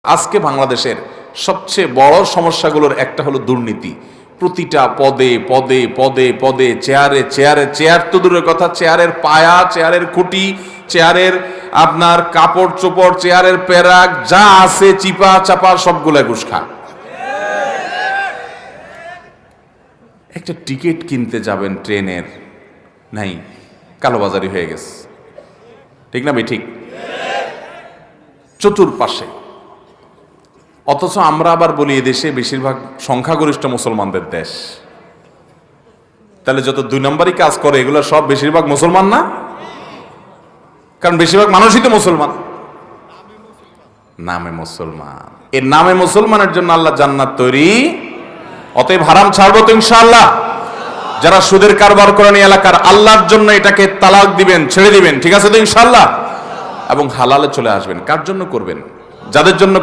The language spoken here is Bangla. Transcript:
আজকে বাংলাদেশের সবচেয়ে বড় সমস্যাগুলোর একটা হলো দুর্নীতি। প্রতিটা পদে পদে পদে পদে চেয়ারে চেয়ারে, চেয়ার তো দূরের কথা, চেয়ারের পায়া, চেয়ারের খুঁটি, চেয়ারের আপনার কাপড় চোপড়, চেয়ারের পেরাক যা আছে চিপা চাপা সবগুলা ঘুষ খা। একটা টিকিট কিনতে যাবেন ট্রেনের, নাই, কালোবাজারি হয়ে গেছে, ঠিক না ভাই? ঠিক। চতুর্পাশে, অথচ আমরা আবার বলি এদেশে বেশিরভাগ সংখ্যাগরিষ্ঠ মুসলমানদের দেশ। তাহলে যত দুই নম্বরই কাজ করে এগুলো সব বেশিরভাগ মুসলমান না? কারণ বেশিরভাগ মানুষই তো মুসলমান, নামে মুসলমান। এর নামে মুসলমানের জন্য আল্লাহ জান্নাত তৈরি, অতএব হারাম ছাড়বো তো ইনশাআল্লাহ। যারা সুদের কারবার করেন এই এলাকার, আল্লাহর জন্য এটাকে তালাক দিবেন, ছেড়ে দিবেন, ঠিক আছে তো ইনশাআল্লাহ, এবং হালালে চলে আসবেন। কার জন্য করবেন? যাদের জন্য